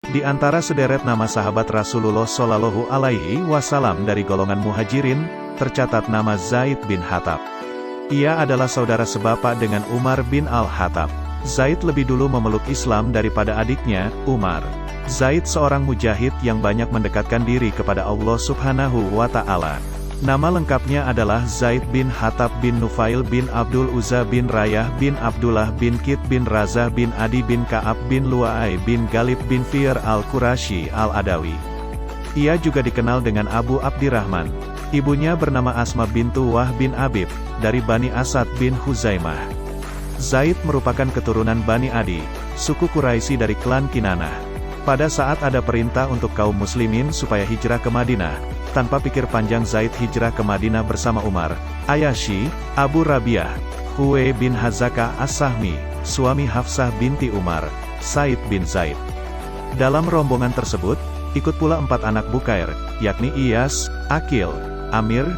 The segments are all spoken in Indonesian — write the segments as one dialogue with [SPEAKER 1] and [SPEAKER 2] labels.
[SPEAKER 1] Di antara sederet nama sahabat Rasulullah Shallallahu Alaihi Wasallam dari golongan muhajirin, tercatat nama Zaid bin Khattab. Ia adalah saudara sebapak dengan Umar bin Al-Khattab. Zaid lebih dulu memeluk Islam daripada adiknya, Umar. Zaid seorang mujahid yang banyak mendekatkan diri kepada Allah Subhanahu wa Ta'ala. Nama lengkapnya adalah Zaid bin Khattab bin Nufail bin Abdul Uzza bin Rayah bin Abdullah bin Kit bin Razah bin Adi bin Ka'ab bin Lu'ay bin Galib bin Fir al-Qurashi al-Adawi. Ia juga dikenal dengan Abu Abdirrahman. Ibunya bernama Asma bintu Wah bin Abib, dari Bani Asad bin Huzaimah. Zaid merupakan keturunan Bani Adi, suku Quraisy dari klan Kinanah. Pada saat ada perintah untuk kaum muslimin supaya hijrah ke Madinah, tanpa pikir panjang Zaid hijrah ke Madinah bersama Umar, Ayyashi, Abu Rabiah, Huwei bin Hazaka As-Sahmi, suami Hafsah binti Umar, Said bin Zaid. Dalam rombongan tersebut, ikut pula 4 anak Bukair, yakni Iyas, Akil, Amir,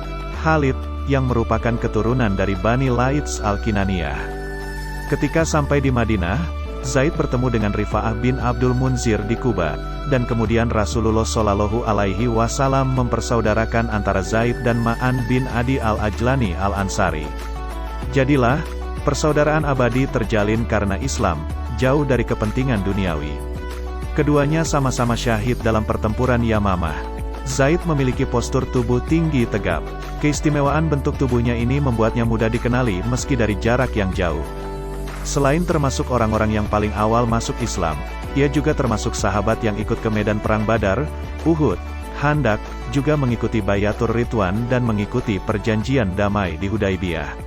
[SPEAKER 1] Khalid, yang merupakan keturunan dari Bani Laits al-Kinaniyah. Ketika sampai di Madinah, Zaid bertemu dengan Rifa'ah bin Abdul Munzir di Kuba, dan kemudian Rasulullah Shallallahu Alaihi Wasallam mempersaudarakan antara Zaid dan Ma'an bin Adi al-Ajlani al-Ansari. Jadilah, persaudaraan abadi terjalin karena Islam, jauh dari kepentingan duniawi. Keduanya sama-sama syahid dalam pertempuran Yamamah. Zaid memiliki postur tubuh tinggi tegap. Keistimewaan bentuk tubuhnya ini membuatnya mudah dikenali meski dari jarak yang jauh. Selain termasuk orang-orang yang paling awal masuk Islam, ia juga termasuk sahabat yang ikut ke medan perang Badar, Uhud, Khandak, juga mengikuti Bayatur Ridwan dan mengikuti perjanjian damai di Hudaibiyah.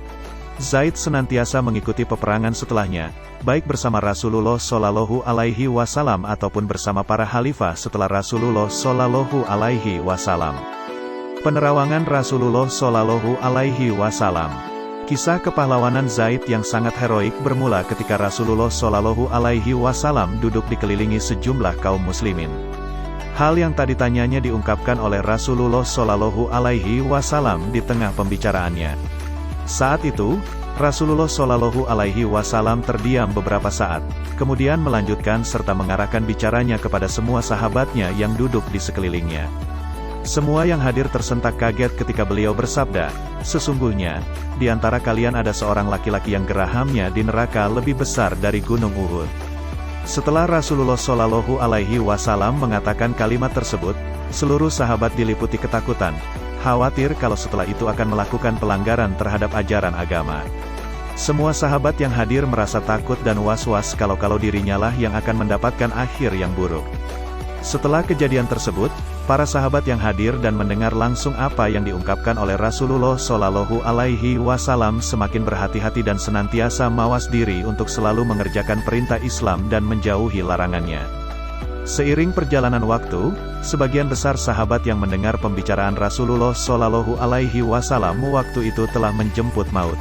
[SPEAKER 1] Zaid senantiasa mengikuti peperangan setelahnya, baik bersama Rasulullah Shallallahu Alaihi Wasallam ataupun bersama para khalifah setelah Rasulullah Shallallahu Alaihi Wasallam. Penerawangan Rasulullah Shallallahu Alaihi Wasallam. Kisah kepahlawanan Zaid yang sangat heroik bermula ketika Rasulullah Shallallahu Alaihi Wasallam duduk dikelilingi sejumlah kaum muslimin. Hal yang tadi tanyanya diungkapkan oleh Rasulullah Shallallahu Alaihi Wasallam di tengah pembicaraannya. Saat itu, Rasulullah Shallallahu Alaihi Wasallam terdiam beberapa saat, kemudian melanjutkan serta mengarahkan bicaranya kepada semua sahabatnya yang duduk di sekelilingnya. Semua yang hadir tersentak kaget ketika beliau bersabda, "Sesungguhnya, di antara kalian ada seorang laki-laki yang gerahamnya di neraka lebih besar dari gunung Uhud." Setelah Rasulullah Shallallahu Alaihi Wasallam mengatakan kalimat tersebut, seluruh sahabat diliputi ketakutan, khawatir kalau setelah itu akan melakukan pelanggaran terhadap ajaran agama. Semua sahabat yang hadir merasa takut dan was-was kalau dirinya lah yang akan mendapatkan akhir yang buruk. Setelah kejadian tersebut, para sahabat yang hadir dan mendengar langsung apa yang diungkapkan oleh Rasulullah Shallallahu Alaihi Wasallam semakin berhati-hati dan senantiasa mawas diri untuk selalu mengerjakan perintah Islam dan menjauhi larangannya. Seiring perjalanan waktu, sebagian besar sahabat yang mendengar pembicaraan Rasulullah Shallallahu Alaihi Wasallam waktu itu telah menjemput maut.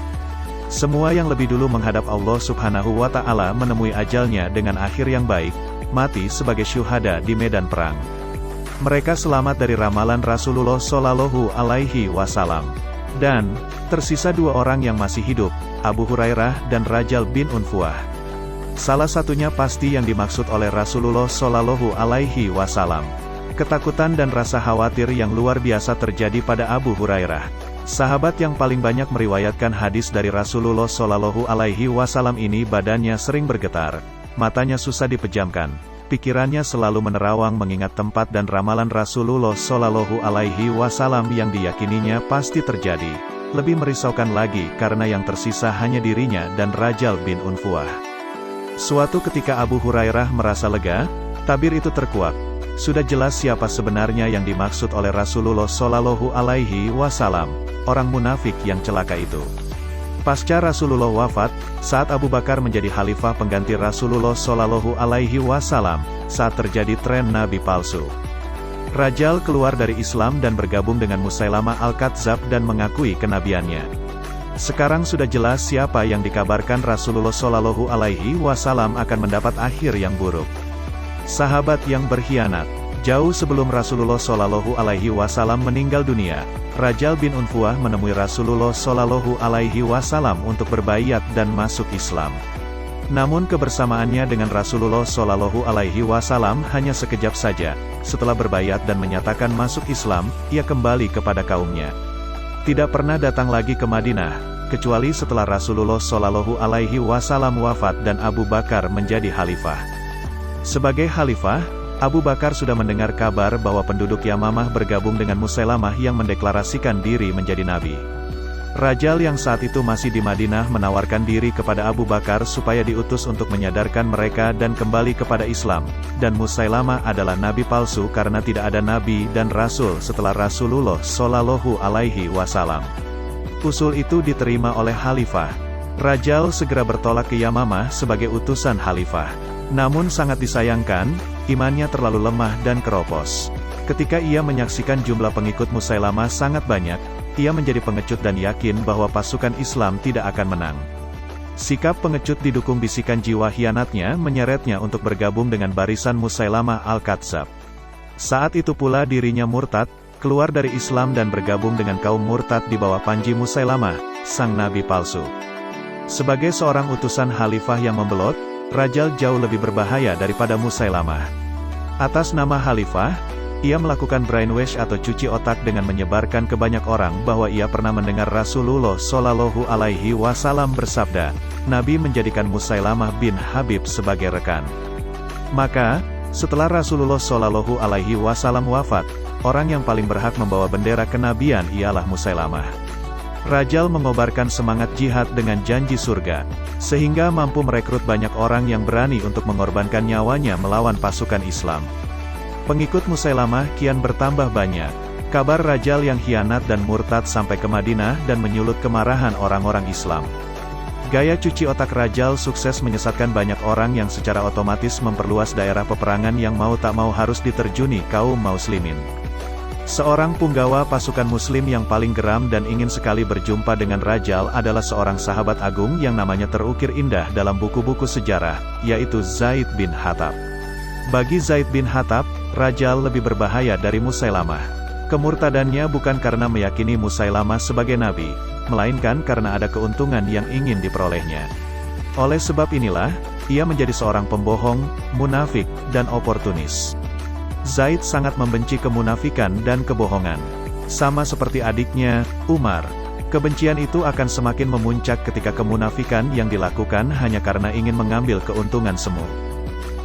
[SPEAKER 1] Semua yang lebih dulu menghadap Allah Subhanahu wa Ta'ala menemui ajalnya dengan akhir yang baik, mati sebagai syuhada di medan perang. Mereka selamat dari ramalan Rasulullah Shallallahu Alaihi Wasallam. Dan, tersisa 2 orang yang masih hidup, Abu Hurairah dan Rajal bin Unfuah. Salah satunya pasti yang dimaksud oleh Rasulullah Shallallahu Alaihi Wasallam. Ketakutan dan rasa khawatir yang luar biasa terjadi pada Abu Hurairah. Sahabat yang paling banyak meriwayatkan hadis dari Rasulullah Shallallahu Alaihi Wasallam ini badannya sering bergetar, matanya susah dipejamkan. Pikirannya selalu menerawang mengingat tempat dan ramalan Rasulullah Shallallahu Alaihi Wasallam yang diyakininya pasti terjadi. Lebih merisaukan lagi karena yang tersisa hanya dirinya dan Rajal bin Unfuah. Suatu ketika Abu Hurairah merasa lega, tabir itu terkuak. Sudah jelas siapa sebenarnya yang dimaksud oleh Rasulullah Shallallahu Alaihi Wasallam, orang munafik yang celaka itu. Pasca Rasulullah wafat, saat Abu Bakar menjadi khalifah pengganti Rasulullah Shallallahu Alaihi Wasallam, saat terjadi tren nabi palsu. Rajal keluar dari Islam dan bergabung dengan Musailamah Al-Kadzab dan mengakui kenabiannya. Sekarang sudah jelas siapa yang dikabarkan Rasulullah Shallallahu Alaihi Wasallam akan mendapat akhir yang buruk. Sahabat yang berkhianat. Jauh sebelum Rasulullah Shallallahu Alaihi Wasallam meninggal dunia, Rajal bin Unfuah menemui Rasulullah Shallallahu Alaihi Wasallam untuk berbaiat dan masuk Islam. Namun kebersamaannya dengan Rasulullah Shallallahu Alaihi Wasallam hanya sekejap saja. Setelah berbaiat dan menyatakan masuk Islam, ia kembali kepada kaumnya. Tidak pernah datang lagi ke Madinah, kecuali setelah Rasulullah Shallallahu Alaihi Wasallam wafat dan Abu Bakar menjadi khalifah. Sebagai khalifah, Abu Bakar sudah mendengar kabar bahwa penduduk Yamamah bergabung dengan Musailamah yang mendeklarasikan diri menjadi nabi. Rajal yang saat itu masih di Madinah menawarkan diri kepada Abu Bakar supaya diutus untuk menyadarkan mereka dan kembali kepada Islam, dan Musailamah adalah nabi palsu karena tidak ada nabi dan rasul setelah Rasulullah Shallallahu Alaihi Wasallam. Usul itu diterima oleh khalifah. Rajal segera bertolak ke Yamamah sebagai utusan khalifah. Namun sangat disayangkan, imannya terlalu lemah dan keropos. Ketika ia menyaksikan jumlah pengikut Musailamah sangat banyak, ia menjadi pengecut dan yakin bahwa pasukan Islam tidak akan menang. Sikap pengecut didukung bisikan jiwa khianatnya menyeretnya untuk bergabung dengan barisan Musailamah Al-Kadzdzab. Saat itu pula dirinya murtad, keluar dari Islam dan bergabung dengan kaum murtad di bawah panji Musailamah, sang nabi palsu. Sebagai seorang utusan khalifah yang membelot, Rajal jauh lebih berbahaya daripada Musailamah. Atas nama khalifah, ia melakukan brainwash atau cuci otak dengan menyebarkan ke banyak orang bahwa ia pernah mendengar Rasulullah Shallallahu Alaihi Wasallam bersabda, Nabi menjadikan Musailamah bin Habib sebagai rekan. Maka, setelah Rasulullah Shallallahu Alaihi Wasallam wafat, orang yang paling berhak membawa bendera kenabian ialah Musailamah. Rajal mengobarkan semangat jihad dengan janji surga, sehingga mampu merekrut banyak orang yang berani untuk mengorbankan nyawanya melawan pasukan Islam. Pengikut Musailamah kian bertambah banyak. Kabar Rajal yang khianat dan murtad sampai ke Madinah dan menyulut kemarahan orang-orang Islam. Gaya cuci otak Rajal sukses menyesatkan banyak orang yang secara otomatis memperluas daerah peperangan yang mau tak mau harus diterjuni kaum muslimin. Seorang punggawa pasukan muslim yang paling geram dan ingin sekali berjumpa dengan Rajal adalah seorang sahabat agung yang namanya terukir indah dalam buku-buku sejarah, yaitu Zaid bin Khattab. Bagi Zaid bin Khattab, Rajal lebih berbahaya dari Musailamah. Kemurtadannya bukan karena meyakini Musailamah sebagai nabi, melainkan karena ada keuntungan yang ingin diperolehnya. Oleh sebab inilah, ia menjadi seorang pembohong, munafik, dan oportunis. Zaid sangat membenci kemunafikan dan kebohongan. Sama seperti adiknya, Umar. Kebencian itu akan semakin memuncak ketika kemunafikan yang dilakukan hanya karena ingin mengambil keuntungan semu.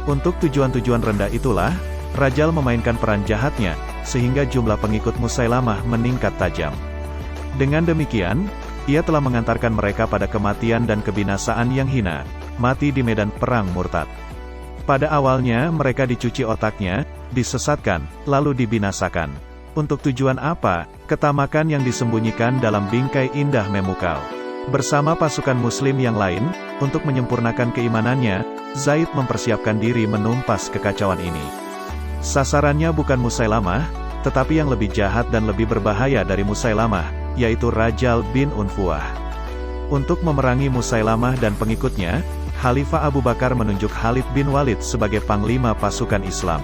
[SPEAKER 1] Untuk tujuan-tujuan rendah itulah, Rajal memainkan peran jahatnya, sehingga jumlah pengikut Musailamah meningkat tajam. Dengan demikian, ia telah mengantarkan mereka pada kematian dan kebinasaan yang hina, mati di medan perang murtad. Pada awalnya mereka dicuci otaknya, disesatkan, lalu dibinasakan. Untuk tujuan apa? Ketamakan yang disembunyikan dalam bingkai indah memukau. Bersama pasukan muslim yang lain, untuk menyempurnakan keimanannya, Zaid mempersiapkan diri menumpas kekacauan ini. Sasarannya bukan Musailamah, tetapi yang lebih jahat dan lebih berbahaya dari Musailamah, yaitu Rajal bin Unfuah. Untuk memerangi Musailamah dan pengikutnya, Khalifah Abu Bakar menunjuk Khalid bin Walid sebagai panglima pasukan Islam.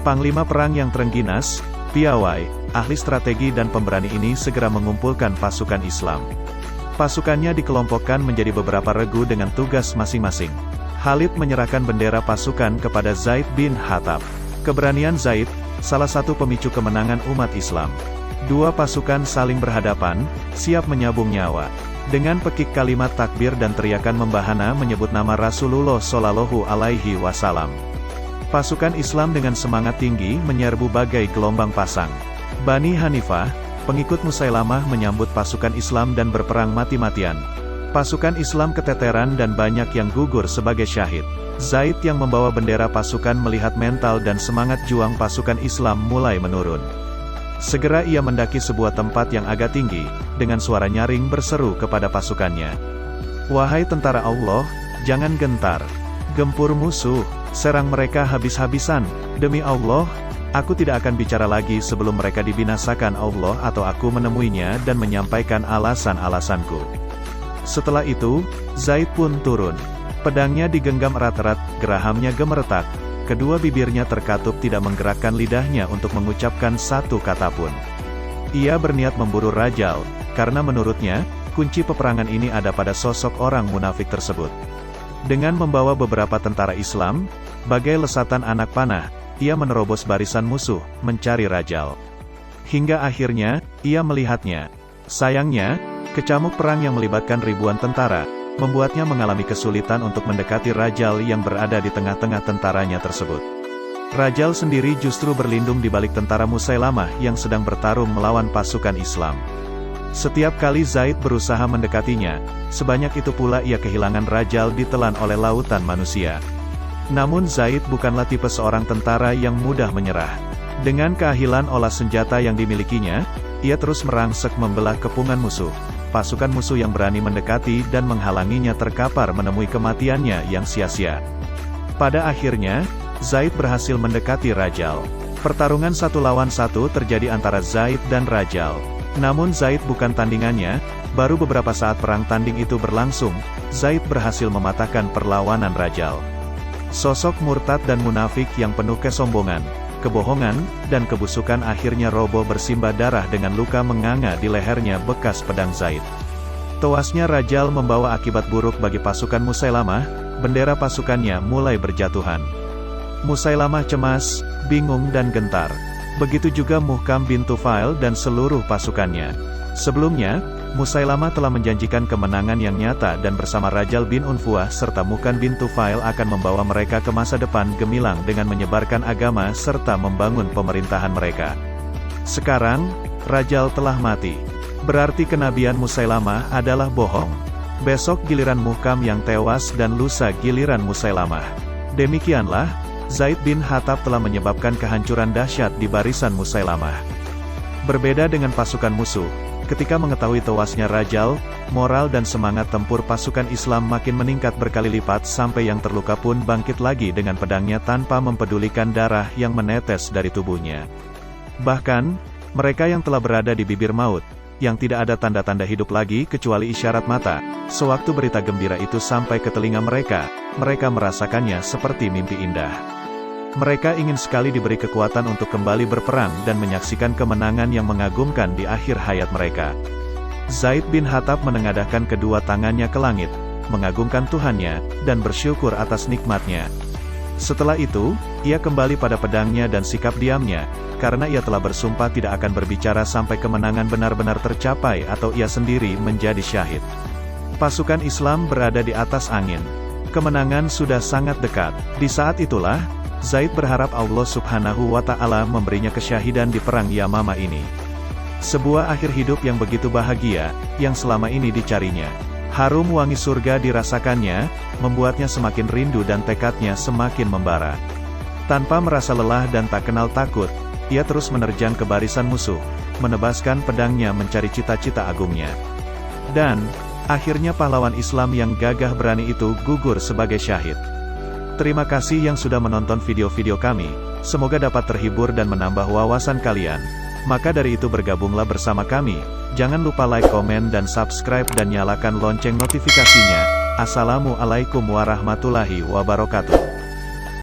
[SPEAKER 1] Panglima perang yang terengginas, piawai, ahli strategi dan pemberani ini segera mengumpulkan pasukan Islam. Pasukannya dikelompokkan menjadi beberapa regu dengan tugas masing-masing. Khalid menyerahkan bendera pasukan kepada Zaid bin Khattab. Keberanian Zaid, salah satu pemicu kemenangan umat Islam. Dua pasukan saling berhadapan, siap menyabung nyawa. Dengan pekik kalimat takbir dan teriakan membahana menyebut nama Rasulullah Shallallahu Alaihi Wasallam. Pasukan Islam dengan semangat tinggi menyerbu bagai gelombang pasang. Bani Hanifah, pengikut Musailamah menyambut pasukan Islam dan berperang mati-matian. Pasukan Islam keteteran dan banyak yang gugur sebagai syahid. Zaid yang membawa bendera pasukan melihat mental dan semangat juang pasukan Islam mulai menurun. Segera ia mendaki sebuah tempat yang agak tinggi, dengan suara nyaring berseru kepada pasukannya. Wahai tentara Allah, jangan gentar. Gempur musuh, serang mereka habis-habisan. Demi Allah, aku tidak akan bicara lagi sebelum mereka dibinasakan Allah atau aku menemuinya dan menyampaikan alasan-alasanku. Setelah itu, Zaid pun turun. Pedangnya digenggam erat-erat, gerahamnya gemeretak. Kedua bibirnya terkatup tidak menggerakkan lidahnya untuk mengucapkan satu kata pun. Ia berniat memburu Rajal, karena menurutnya, kunci peperangan ini ada pada sosok orang munafik tersebut. Dengan membawa beberapa tentara Islam, bagai lesatan anak panah, ia menerobos barisan musuh, mencari Rajal. Hingga akhirnya, ia melihatnya. Sayangnya, kecamuk perang yang melibatkan ribuan tentara, membuatnya mengalami kesulitan untuk mendekati Rajal yang berada di tengah-tengah tentaranya tersebut. Rajal sendiri justru berlindung di balik tentara Musailamah yang sedang bertarung melawan pasukan Islam. Setiap kali Zaid berusaha mendekatinya, sebanyak itu pula ia kehilangan Rajal ditelan oleh lautan manusia. Namun Zaid bukanlah tipe seorang tentara yang mudah menyerah. Dengan keahilan olah senjata yang dimilikinya, ia terus merangsek membelah kepungan musuh. Pasukan musuh yang berani mendekati dan menghalanginya terkapar menemui kematiannya yang sia-sia. Pada akhirnya, Zaid berhasil mendekati Rajal. Pertarungan 1 lawan 1 terjadi antara Zaid dan Rajal. Namun Zaid bukan tandingannya, baru beberapa saat perang tanding itu berlangsung, Zaid berhasil mematahkan perlawanan Rajal. Sosok murtad dan munafik yang penuh kesombongan, kebohongan, dan kebusukan akhirnya roboh bersimbah darah dengan luka menganga di lehernya bekas pedang Zaid. Tewasnya Rajal membawa akibat buruk bagi pasukan Musailamah, bendera pasukannya mulai berjatuhan. Musailamah cemas, bingung dan gentar. Begitu juga Muhkam bin Tufail dan seluruh pasukannya. Sebelumnya, Musailamah telah menjanjikan kemenangan yang nyata dan bersama Rajal bin Unfuah serta Muhkam bin Tufail akan membawa mereka ke masa depan gemilang dengan menyebarkan agama serta membangun pemerintahan mereka. Sekarang, Rajal telah mati. Berarti kenabian Musailamah adalah bohong. Besok giliran Muhkam yang tewas dan lusa giliran Musailamah. Demikianlah, Zaid bin Hathab telah menyebabkan kehancuran dahsyat di barisan Musailamah. Berbeda dengan pasukan musuh, ketika mengetahui tewasnya Rajal, moral dan semangat tempur pasukan Islam makin meningkat berkali lipat sampai yang terluka pun bangkit lagi dengan pedangnya tanpa mempedulikan darah yang menetes dari tubuhnya. Bahkan, mereka yang telah berada di bibir maut, yang tidak ada tanda-tanda hidup lagi kecuali isyarat mata, sewaktu berita gembira itu sampai ke telinga mereka merasakannya seperti mimpi indah. Mereka ingin sekali diberi kekuatan untuk kembali berperang dan menyaksikan kemenangan yang mengagumkan di akhir hayat mereka. Zaid bin Hathab menengadahkan kedua tangannya ke langit, mengagungkan Tuhannya, dan bersyukur atas nikmatnya. Setelah itu, ia kembali pada pedangnya dan sikap diamnya, karena ia telah bersumpah tidak akan berbicara sampai kemenangan benar-benar tercapai atau ia sendiri menjadi syahid. Pasukan Islam berada di atas angin. Kemenangan sudah sangat dekat. Di saat itulah, Zaid berharap Allah Subhanahu wa Ta'ala memberinya kesyahidan di perang Yamamah ini. Sebuah akhir hidup yang begitu bahagia, yang selama ini dicarinya. Harum wangi surga dirasakannya, membuatnya semakin rindu dan tekadnya semakin membara. Tanpa merasa lelah dan tak kenal takut, ia terus menerjang ke barisan musuh, menebaskan pedangnya mencari cita-cita agungnya. Dan, akhirnya pahlawan Islam yang gagah berani itu gugur sebagai syahid. Terima kasih yang sudah menonton video-video kami, semoga dapat terhibur dan menambah wawasan kalian. Maka dari itu bergabunglah bersama kami, jangan lupa like, komen dan subscribe dan nyalakan lonceng notifikasinya. Assalamualaikum warahmatullahi wabarakatuh.